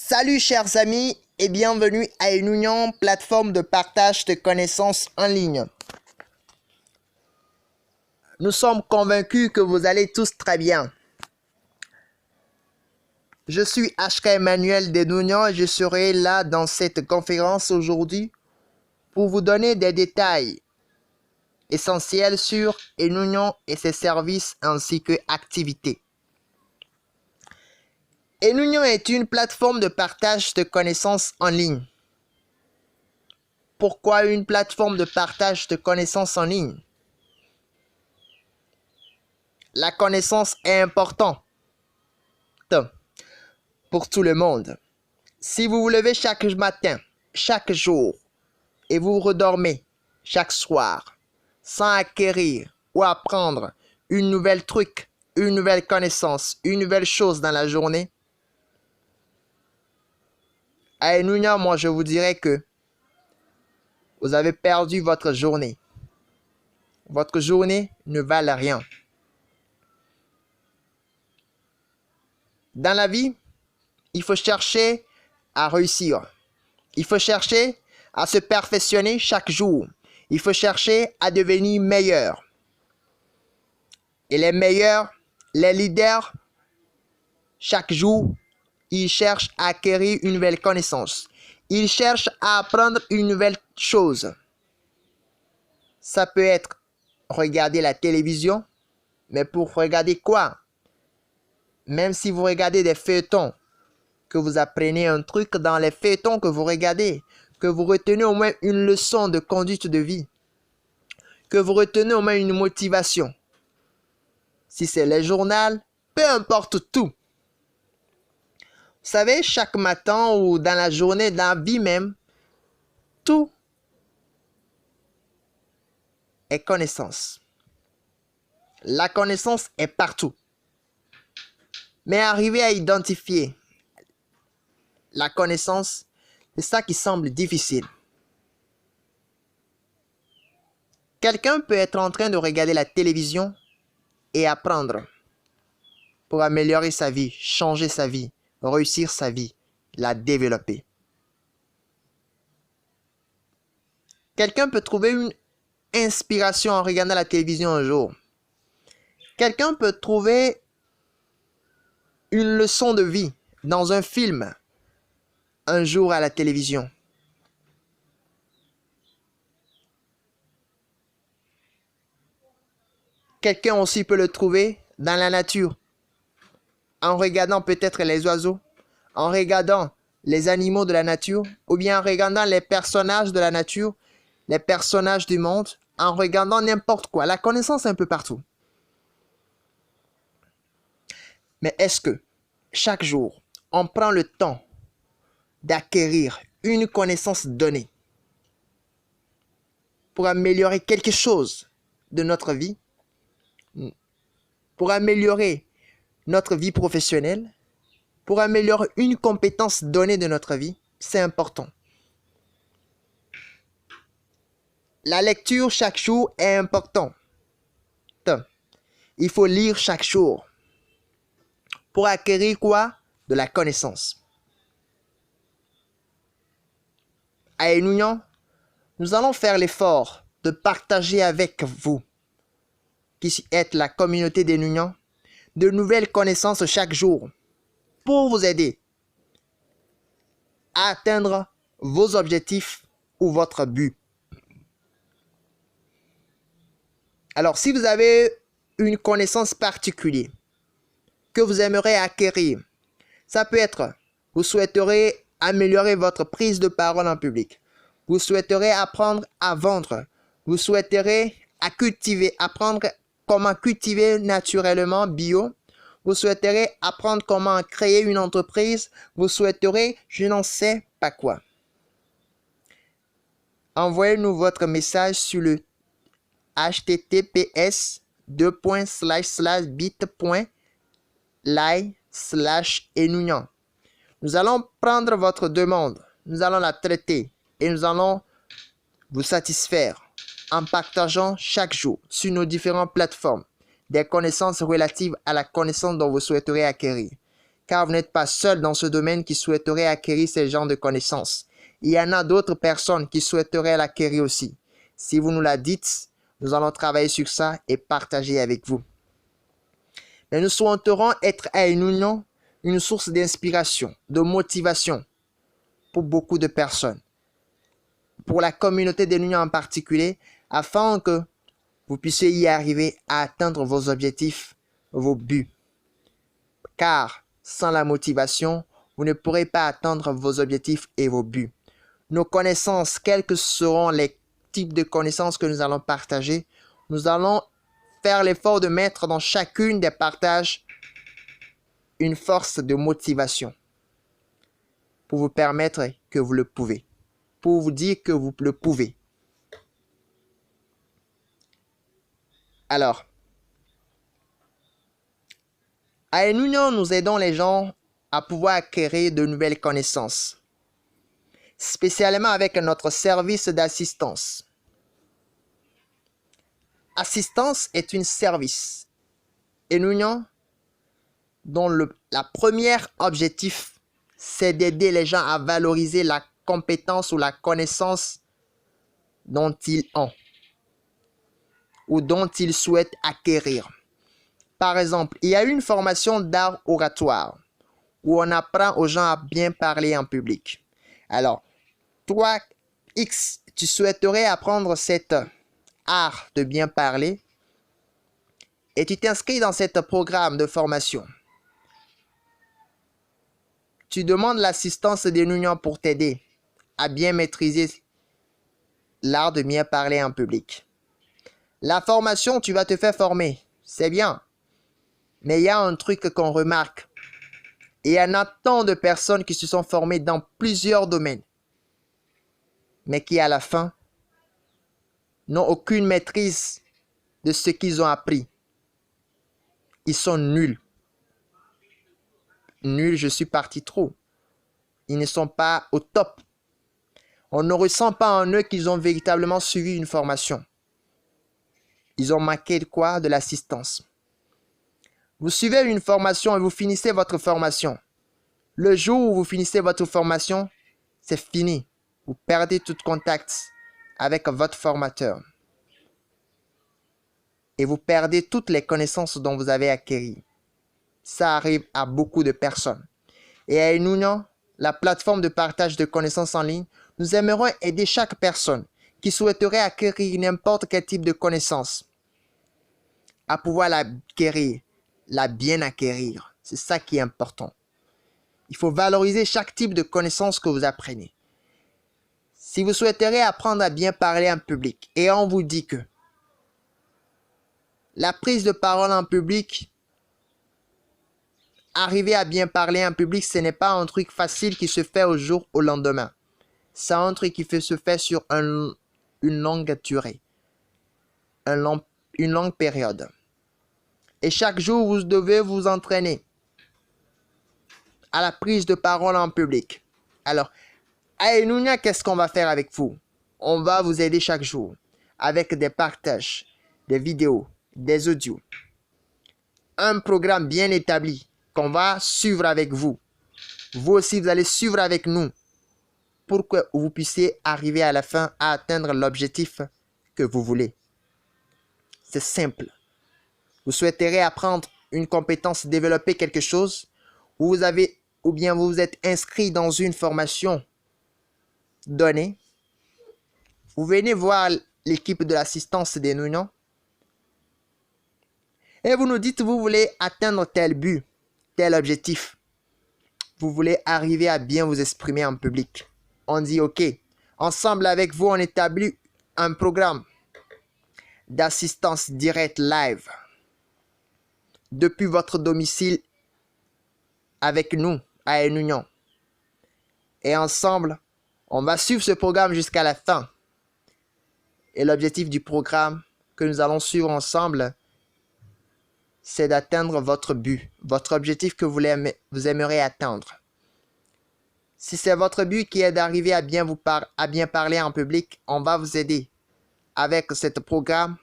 Salut chers amis et bienvenue à une union plateforme de partage de connaissances en ligne. Nous sommes convaincus que vous allez tous très bien. Je suis HK Emmanuel Desnounian et je serai là dans cette conférence aujourd'hui pour vous donner des détails essentiels sur Enunion et ses services ainsi que activités. Enunion est une plateforme de partage de connaissances en ligne. Pourquoi une plateforme de partage de connaissances en ligne? La connaissance est importante pour tout le monde. Si vous vous levez chaque matin, chaque jour, et vous redormez chaque soir, sans acquérir ou apprendre une nouvelle truc, une nouvelle connaissance, une nouvelle chose dans la journée, à Enunion, moi je vous dirais que vous avez perdu votre journée. Votre journée ne valent rien. Dans la vie, il faut chercher à réussir. Il faut chercher à se perfectionner chaque jour. Il faut chercher à devenir meilleur. Et les meilleurs, les leaders, chaque jour, ils cherchent à acquérir une nouvelle connaissance. Ils cherchent à apprendre une nouvelle chose. Ça peut être regarder la télévision, mais pour regarder quoi? Même si vous regardez des feuilletons, que vous apprenez un truc dans les feuilletons que vous regardez, que vous retenez au moins une leçon de conduite de vie, que vous retenez au moins une motivation. Si c'est les journaux, peu importe tout. Vous savez, chaque matin ou dans la journée, dans la vie même, tout est connaissance. La connaissance est partout. Mais arriver à identifier la connaissance, c'est ça qui semble difficile. Quelqu'un peut être en train de regarder la télévision et apprendre pour améliorer sa vie, changer sa vie, réussir sa vie, la développer. Quelqu'un peut trouver une inspiration en regardant la télévision un jour. Quelqu'un peut trouver une leçon de vie dans un film un jour à la télévision. Quelqu'un aussi peut le trouver dans la nature, en regardant peut-être les oiseaux, en regardant les animaux de la nature, ou bien en regardant les personnages de la nature, les personnages du monde, en regardant n'importe quoi. La connaissance est un peu partout. Mais est-ce que chaque jour, on prend le temps d'acquérir une connaissance donnée pour améliorer quelque chose de notre vie, pour améliorer notre vie professionnelle, pour améliorer une compétence donnée de notre vie? C'est important. La lecture chaque jour est importante. Il faut lire chaque jour pour acquérir quoi? De la connaissance. À Enunion, nous allons faire l'effort de partager avec vous, qui êtes la communauté d'Enunion, de nouvelles connaissances chaque jour pour vous aider à atteindre vos objectifs ou votre but. Alors, si vous avez une connaissance particulière que vous aimeriez acquérir, ça peut être, vous souhaiterez améliorer votre prise de parole en public, vous souhaiterez apprendre à vendre, vous souhaiterez apprendre comment cultiver naturellement bio, vous souhaiterez apprendre comment créer une entreprise, vous souhaiterez je n'en sais pas quoi. Envoyez-nous votre message sur le https://bit.ly/Enunion. Nous allons prendre votre demande, nous allons la traiter et nous allons vous satisfaire en partageant chaque jour sur nos différentes plateformes des connaissances relatives à la connaissance dont vous souhaiterez acquérir. car vous n'êtes pas seul dans ce domaine qui souhaiterait acquérir ce genre de connaissances. Il y en a d'autres personnes qui souhaiteraient l'acquérir aussi. Si vous nous la dites, nous allons travailler sur ça et partager avec vous. Mais nous souhaiterons être à une union, une source d'inspiration, de motivation pour beaucoup de personnes, pour la communauté de l'Union en particulier, afin que vous puissiez y arriver à atteindre vos objectifs, vos buts. Car sans la motivation, vous ne pourrez pas atteindre vos objectifs et vos buts. Nos connaissances, quels que seront les types de connaissances que nous allons partager, nous allons faire l'effort de mettre dans chacune des partages une force de motivation pour vous permettre que vous le pouvez, pour vous dire que vous le pouvez. Alors, à une union, nous aidons les gens à pouvoir acquérir de nouvelles connaissances, spécialement avec notre service d'assistance. Assistance est un service, une union dont la première objectif, c'est d'aider les gens à valoriser la compétence ou la connaissance dont ils ont ou dont ils souhaitent acquérir. Par exemple, il y a une formation d'art oratoire où on apprend aux gens à bien parler en public. Alors, toi, X, tu souhaiterais apprendre cet art de bien parler et tu t'inscris dans ce programme de formation. Tu demandes l'assistance d'une union pour t'aider à bien maîtriser l'art de bien parler en public. La formation, tu vas te faire former, c'est bien. Mais il y a un truc qu'on remarque. Il y en a tant de personnes qui se sont formées dans plusieurs domaines, mais qui à la fin n'ont aucune maîtrise de ce qu'ils ont appris. Ils sont nuls. Nuls, je suis parti trop. Ils ne sont pas au top. On ne ressent pas en eux qu'ils ont véritablement suivi une formation. Ils ont manqué de quoi? De l'assistance. Vous suivez une formation et vous finissez votre formation. Le jour où vous finissez votre formation, c'est fini. Vous perdez tout contact avec votre formateur. Et vous perdez toutes les connaissances dont vous avez acquises. Ça arrive à beaucoup de personnes. Et à Union, la plateforme de partage de connaissances en ligne, nous aimerions aider chaque personne qui souhaiterait acquérir n'importe quel type de connaissances à pouvoir l'acquérir, la bien acquérir. C'est ça qui est important. Il faut valoriser chaque type de connaissances que vous apprenez. Si vous souhaiteriez apprendre à bien parler en public et on vous dit que la prise de parole en public, arriver à bien parler en public, ce n'est pas un truc facile qui se fait au jour au lendemain. C'est un truc qui se fait sur une longue durée, une longue période. Et chaque jour, vous devez vous entraîner à la prise de parole en public. Alors, à Enounia, qu'est-ce qu'on va faire avec vous? On va vous aider chaque jour avec des partages, des vidéos, des audios. Un programme bien établi qu'on va suivre avec vous. Vous aussi, vous allez suivre avec nous pour que vous puissiez arriver à la fin à atteindre l'objectif que vous voulez. C'est simple. Vous souhaiterez apprendre une compétence, développer quelque chose, ou bien vous vous êtes inscrit dans une formation donnée. Vous venez voir l'équipe de l'assistance des Unions et vous nous dites vous voulez atteindre tel but, tel objectif. Vous voulez arriver à bien vous exprimer en public. On dit OK. Ensemble avec vous, on établit un programme d'assistance directe live depuis votre domicile avec nous à une union. Et ensemble, on va suivre ce programme jusqu'à la fin. Et l'objectif du programme que nous allons suivre ensemble, c'est d'atteindre votre but, votre objectif que vous aimeriez atteindre. Si c'est votre but qui est d'arriver à bien parler en public, on va vous aider avec ce programme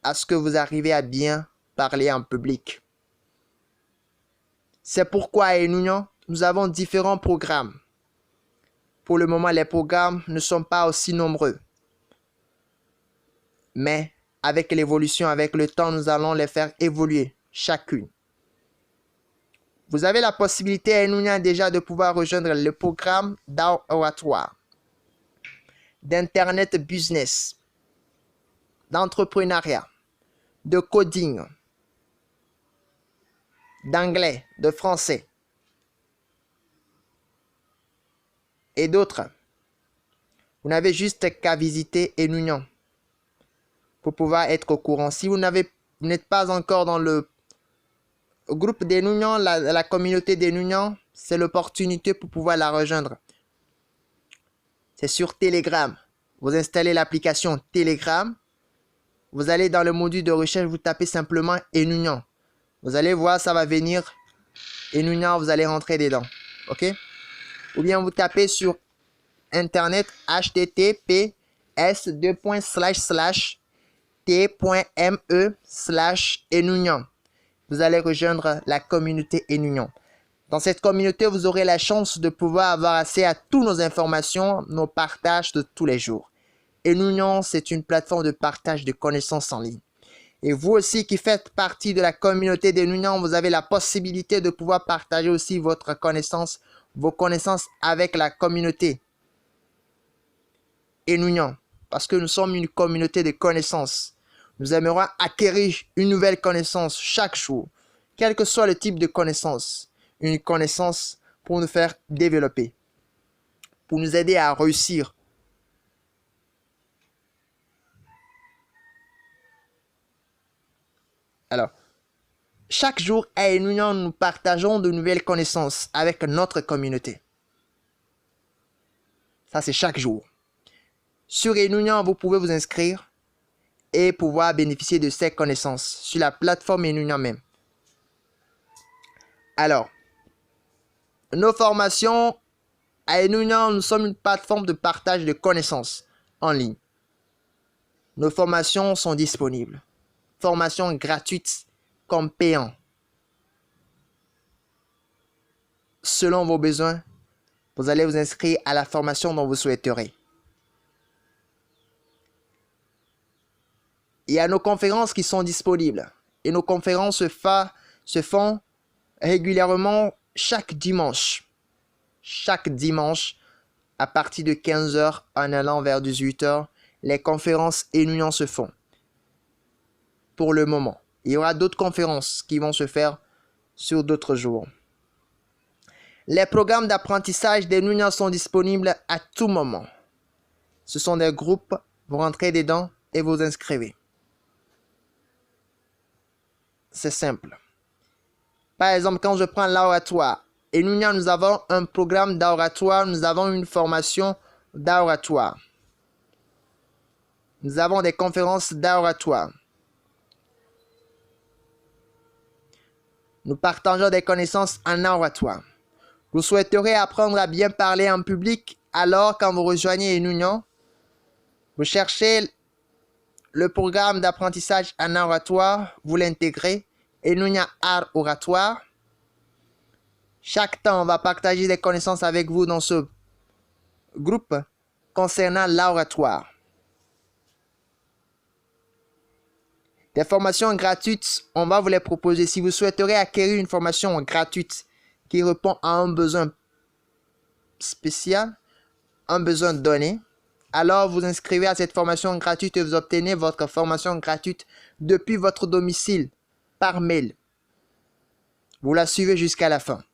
à ce que vous arrivez à bien parler en public. C'est pourquoi à Enunion, nous avons différents programmes. Pour le moment, les programmes ne sont pas aussi nombreux. Mais avec l'évolution, avec le temps, nous allons les faire évoluer chacune. Vous avez la possibilité à Enunion déjà de pouvoir rejoindre le programme d'art oratoire, d'internet business, d'entrepreneuriat, de coding, d'anglais, de français et d'autres. Vous n'avez juste qu'à visiter Enunion pour pouvoir être au courant. Si vous n'êtes pas encore dans le groupe d'Enunion, la communauté d'Enunion, c'est l'opportunité pour pouvoir la rejoindre. C'est sur Telegram. Vous installez l'application Telegram. Vous allez dans le module de recherche, vous tapez simplement Enunion. Vous allez voir, ça va venir Enunion, vous allez rentrer dedans. OK? Ou bien vous tapez sur Internet https://t.me/Enunion. Vous allez rejoindre la communauté Enunion. Dans cette communauté, vous aurez la chance de pouvoir avoir accès à toutes nos informations, nos partages de tous les jours. Enunion, c'est une plateforme de partage de connaissances en ligne. Et vous aussi qui faites partie de la communauté d'Enunion, vous avez la possibilité de pouvoir partager aussi votre connaissance, vos connaissances avec la communauté Enunion. Parce que nous sommes une communauté de connaissances. Nous aimerions acquérir une nouvelle connaissance chaque jour, quel que soit le type de connaissance. Une connaissance pour nous faire développer, pour nous aider à réussir. Alors, chaque jour à Enunion, nous partageons de nouvelles connaissances avec notre communauté. Ça, c'est chaque jour. Sur Enunion, vous pouvez vous inscrire et pouvoir bénéficier de ces connaissances sur la plateforme Enunion même. Alors, nos formations à Enunion, nous sommes une plateforme de partage de connaissances en ligne. Nos formations sont disponibles. Formations gratuites comme payantes. Selon vos besoins, vous allez vous inscrire à la formation dont vous souhaiterez. Il y a nos conférences qui sont disponibles. Et nos conférences se font régulièrement chaque dimanche. Chaque dimanche, à partir de 15 h en allant vers 18 h, les conférences Enunion se font. Pour le moment. Il y aura d'autres conférences qui vont se faire sur d'autres jours. Les programmes d'apprentissage d'Enunion sont disponibles à tout moment. Ce sont des groupes, vous rentrez dedans et vous inscrivez. C'est simple. Par exemple, quand je prends l'oratoire, Enunion, nous avons un programme d'oratoire, nous avons une formation d'oratoire. Nous avons des conférences d'oratoire. Nous partageons des connaissances en oratoire. Vous souhaiterez apprendre à bien parler en public, alors quand vous rejoignez Enunion, vous cherchez le programme d'apprentissage en oratoire, vous l'intégrez, Enunion Art Oratoire. Chaque temps, on va partager des connaissances avec vous dans ce groupe concernant l'oratoire. Des formations gratuites, on va vous les proposer. Si vous souhaiterez acquérir une formation gratuite qui répond à un besoin spécial, un besoin donné, alors vous inscrivez à cette formation gratuite et vous obtenez votre formation gratuite depuis votre domicile par mail. Vous la suivez jusqu'à la fin.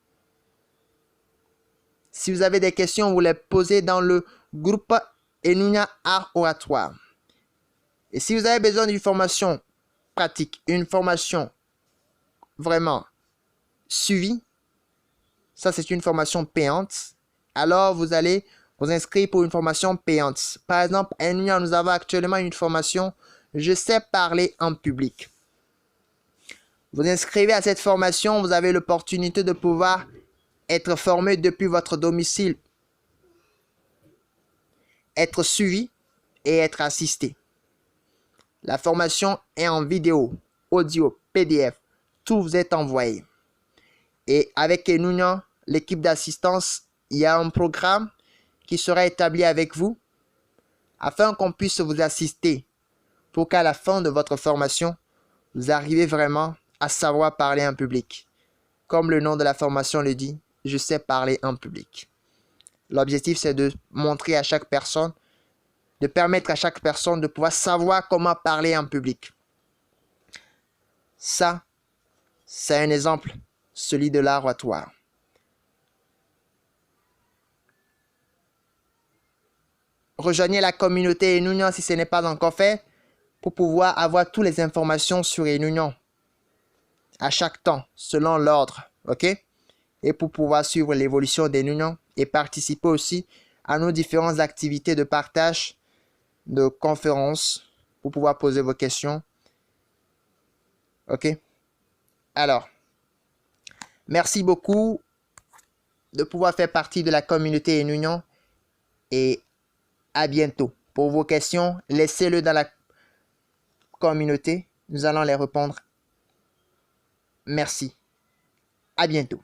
Si vous avez des questions, vous les posez dans le groupe Enunion Art Oratoire. Et si vous avez besoin d'une formation pratique, une formation vraiment suivie, ça c'est une formation payante, alors vous allez vous inscrire pour une formation payante. Par exemple, à Enunion, nous avons actuellement une formation « Je sais parler en public ». Vous inscrivez à cette formation, vous avez l'opportunité de pouvoir être formé depuis votre domicile, être suivi et être assisté. La formation est en vidéo, audio, PDF, tout vous est envoyé. Et avec Enunion, l'équipe d'assistance, il y a un programme qui sera établi avec vous afin qu'on puisse vous assister pour qu'à la fin de votre formation, vous arrivez vraiment à savoir parler en public. Comme le nom de la formation le dit, je sais parler en public. L'objectif, c'est de montrer à chaque personne, de permettre à chaque personne de pouvoir savoir comment parler en public. Ça, c'est un exemple, celui de l'oratoire. Rejoignez la communauté Enunion si ce n'est pas encore fait pour pouvoir avoir toutes les informations sur Enunion à chaque temps, selon l'ordre, ok? Et pour pouvoir suivre l'évolution d'Enunion et participer aussi à nos différentes activités de partage, de conférences, pour pouvoir poser vos questions, ok? Alors, merci beaucoup de pouvoir faire partie de la communauté Enunion et à bientôt. Pour vos questions, laissez-le dans la communauté. Nous allons les répondre. Merci. À bientôt.